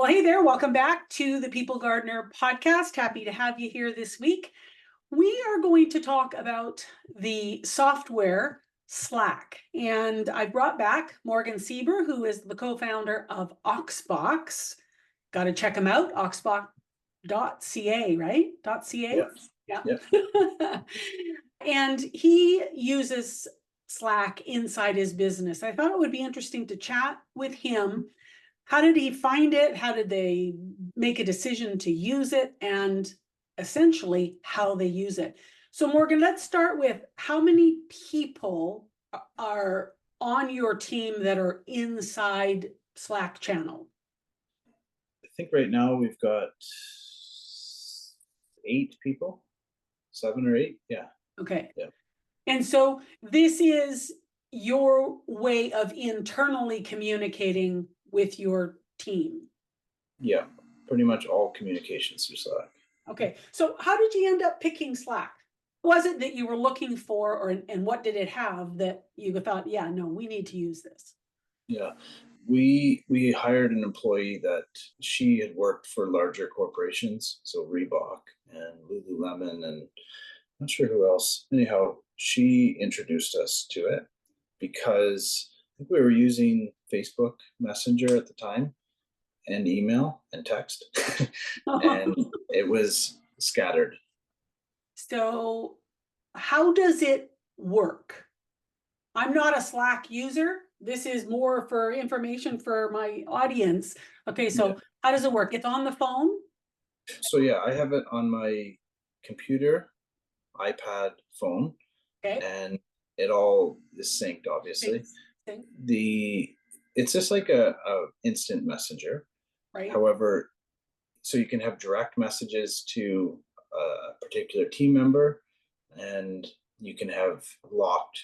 Well, hey there. Welcome back to the People Gardener podcast. Happy to have you here this week. We are going to talk about the software Slack. And I brought back Morgan Seeber, who is the co-founder of Auxbox. Got to check him out, auxbox.ca, right? .ca? Yeah. Yeah. And he uses Slack inside his business. I thought it would be interesting to chat with him. How did he find it? How did they make a decision to use it? And essentially how they use it. So Morgan, let's start with how many people are on your team that are inside Slack channel? I think right now we've got 8 people, 7 or 8. Yeah. Okay. Yeah. And so this is your way of internally communicating with your team. Yeah. Pretty much all communications through Slack. Okay. So how did you end up picking Slack? What was it that you were looking for, and what did it have that you thought, yeah, no, we need to use this? Yeah. We hired an employee that she had worked for larger corporations, so Reebok and Lululemon, and I'm not sure who else. Anyhow, she introduced us to it because I think we were using Facebook Messenger at the time and email and text, and it was scattered. So how does it work? I'm not a Slack user. This is more for information for my audience. Okay, Yeah. so how does it work? It's on the phone? So yeah, I have it on my computer, iPad, phone, Okay. and it all is synced, obviously. Thanks. It's just like a instant messenger. Right. However, so you can have direct messages to a particular team member, and you can have locked.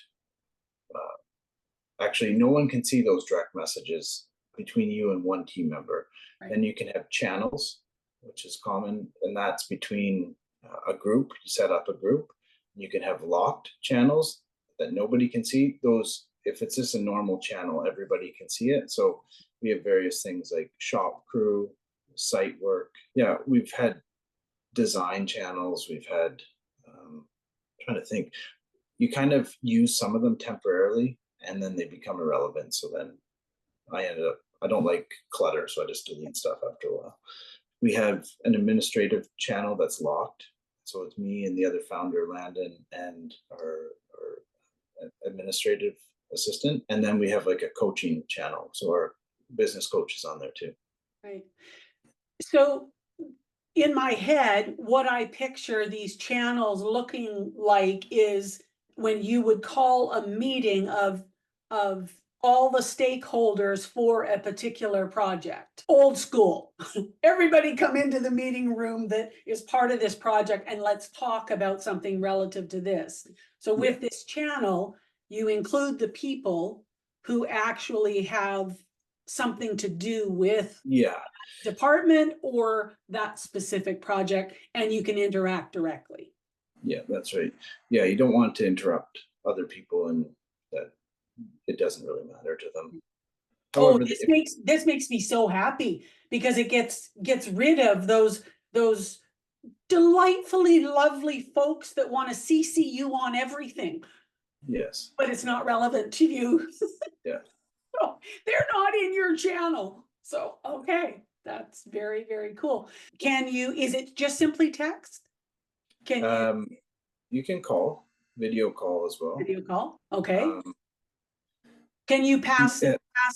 Actually, no one can see those direct messages between you and one team member. Right. Then you can have channels, which is common, and that's between a group. You set up a group. You can have locked channels that nobody can see. Those, if it's just a normal channel, everybody can see it. So we have various things like shop crew, site work. Yeah, we've had design channels. We've had, trying to think, you kind of use some of them temporarily and then they become irrelevant. So then I don't like clutter, so I just delete stuff after a while. We have an administrative channel that's locked. So it's me and the other founder, Landon, and our administrative assistant. And then we have like a coaching channel. So our business coach is on there too. Right. So in my head, what I picture these channels looking like is when you would call a meeting of all the stakeholders for a particular project. Old school. Everybody come into the meeting room that is part of this project and let's talk about something relative to this. So with this channel, you include the people who actually have something to do with department or that specific project, and you can interact directly. Yeah, that's right. Yeah, you don't want to interrupt other people, and that it doesn't really matter to them. However, this makes me so happy because it gets rid of those delightfully lovely folks that want to CC you on everything. Yes. But it's not relevant to you. Yeah. So they're not in your channel. So okay. That's very, very cool. Is it just simply text? You can call, video call as well. Video call, okay. Can you pass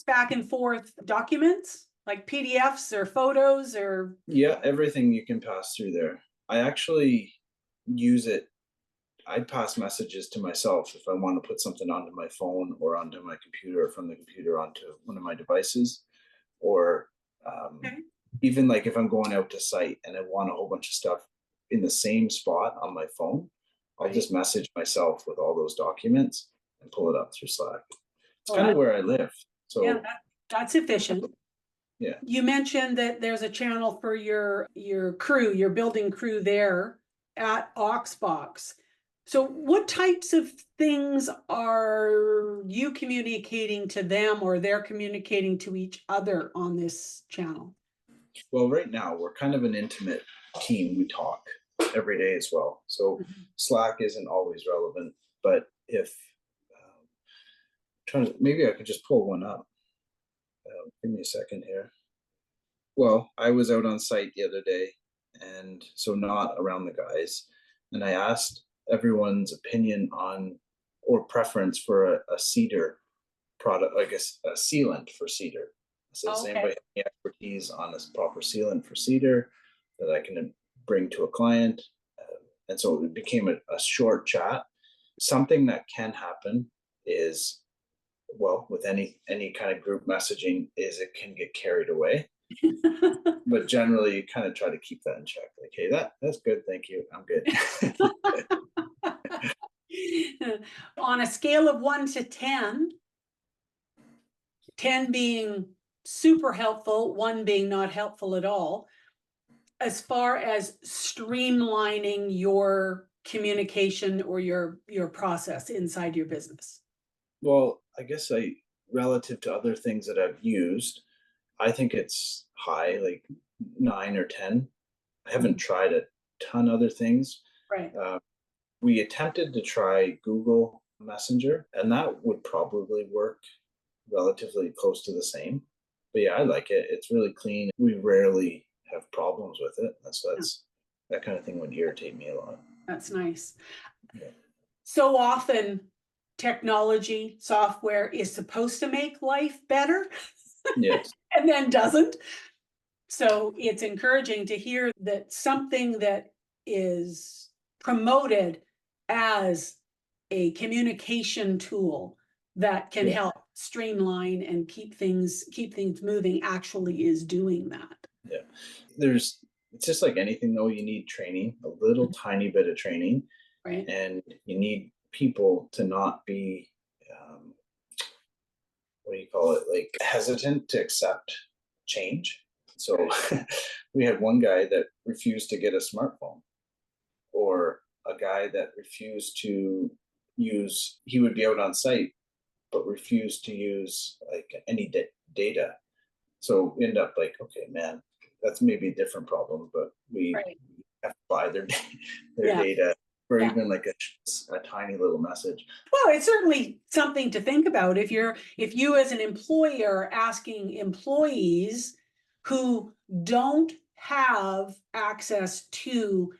back and forth documents like PDFs or photos or? Yeah, everything you can pass through there. I actually use it. I pass messages to myself if I want to put something onto my phone or onto my computer, or from the computer onto one of my devices, or even like if I'm going out to site and I want a whole bunch of stuff in the same spot on my phone, I'll just message myself with all those documents and pull it up through Slack. It's kind of where I live. So yeah, that's efficient. Yeah. You mentioned that there's a channel for your crew, your building crew there at Auxbox. So what types of things are you communicating to them or they're communicating to each other on this channel? Well, right now we're kind of an intimate team. We talk every day as well. So Mhm. Slack isn't always relevant, but if trying to, maybe I could just pull one up. Give me a second here. Well, I was out on site the other day, and so not around the guys, and I asked everyone's opinion on or preference for a cedar product, I guess a sealant for cedar. So does Okay. anybody have any expertise on this proper sealant for cedar that I can bring to a client? And so it became a short chat. Something that can happen is, well, with any kind of group messaging, is it can get carried away. But generally, you kind of try to keep that in check. Like, hey, that's good, thank you, I'm good. On a scale of 1 to 10, 10 being super helpful, 1 being not helpful at all, as far as streamlining your communication or your process inside your business. Well, I guess I relative to other things that I've used, I think it's high, like 9 or 10. I haven't tried a ton other things. Right. Uh, we attempted to try Google Messenger, and that would probably work relatively close to the same. But yeah, I like it. It's really clean. We rarely have problems with it. Yeah, That kind of thing would irritate me a lot. that's nice. Yeah. So often technology software is supposed to make life better Yes. and then doesn't. So it's encouraging to hear that something that is promoted as a communication tool that can Yeah. help streamline and keep things moving actually is doing that. Yeah. There's it's just like anything though, you need training, a little tiny bit of training, Right. and you need people to not be um, what do you call it, like hesitant to accept change. So we had one guy that refused to get a smartphone, or a guy that refused to use, he would be out on site but refused to use like any data. So we end up like, okay, man, that's maybe a different problem, but we Right. have to buy their Yeah. data for Yeah. even like a tiny little message. Well, it's certainly something to think about if you as an employer are asking employees who don't have access to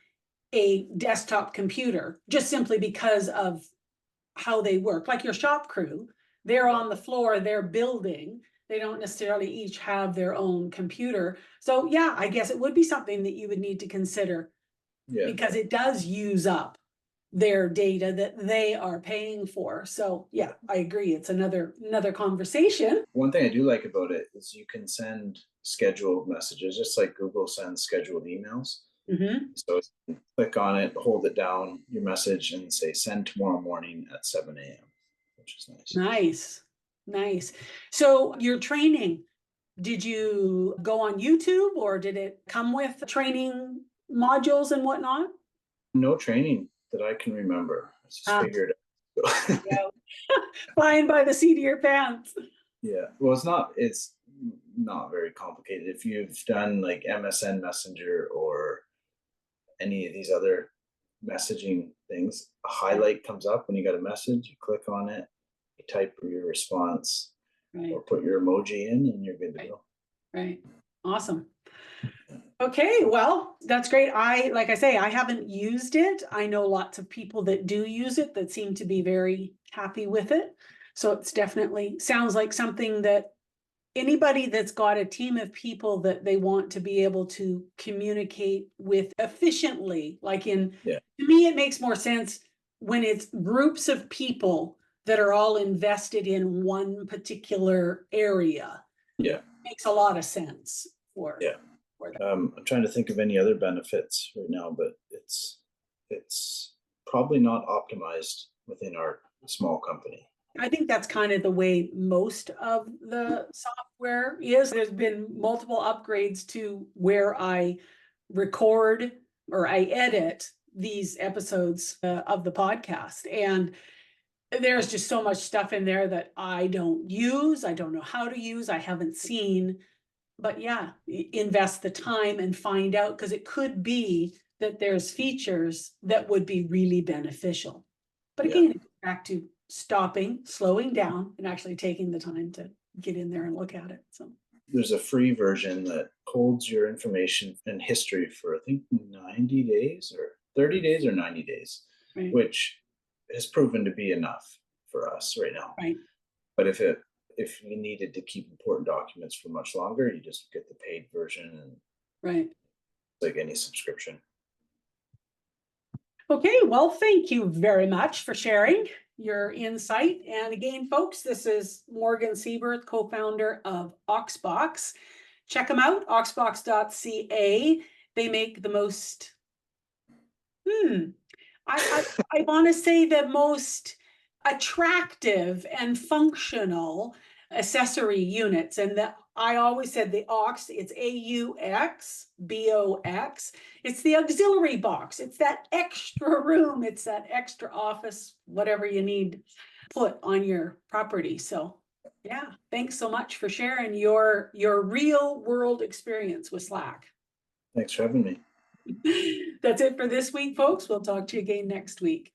a desktop computer just simply because of how they work, like your shop crew, they're on the floor, they're building, they don't necessarily each have their own computer. So yeah, I guess it would be something that you would need to consider Yeah. because it does use up their data that they are paying for. So yeah, I agree. It's another conversation. One thing I do like about it is you can send scheduled messages, just like Google sends scheduled emails. Mhm. So you click on it, hold it down, your message, and say send tomorrow morning at 7 a.m., which is nice. Nice. Nice. So your training, did you go on YouTube or did it come with training modules and whatnot? No training that I can remember. I just Ah, figured it out. yeah. Flying by the seat of your pants. Yeah. Well, it's not very complicated. If you've done like MSN Messenger or any of these other messaging things, a Yeah, highlight comes up when you got a message, you click on it, you type your response right, or put your emoji in and you're good to right, go. right. Awesome. Okay, well, that's great. Like I say, I haven't used it. I know lots of people that do use it that seem to be very happy with it. So it's definitely sounds like something that anybody that's got a team of people that they want to be able to communicate with efficiently, like Yeah. to me, it makes more sense when it's groups of people that are all invested in one particular area. Yeah. Makes a lot of sense Yeah. for that. I'm trying to think of any other benefits right now, but it's probably not optimized within our small company. I think that's kind of the way most of the software is. There's been multiple upgrades to where I record or I edit these episodes of the podcast. And there's just so much stuff in there that I don't use. I don't know how to use. I haven't seen But yeah, invest the time and find out, because it could be that there's features that would be really beneficial. But Yeah. again, it goes back to stopping, slowing down, and actually taking the time to get in there and look at it. So, There's a free version that holds your information and history for I think 90 days or 30 days or 90 days, right, which has proven to be enough for us right now. right, But if you needed to keep important documents for much longer, you just get the paid version and right. like any subscription. Okay, well, thank you very much for sharing your insight. And again, folks, this is Morgan Seeber, co-founder of Auxbox. Check them out, auxbox.ca. They make the most, I want to say the most attractive and functional accessory units. And that I always said the aux, it's AUXBOX. It's the auxiliary box. It's that extra room. It's that extra office, whatever you need put on your property. So yeah, thanks so much for sharing your real world experience with Slack. Thanks for having me. That's it for this week, folks. We'll talk to you again next week.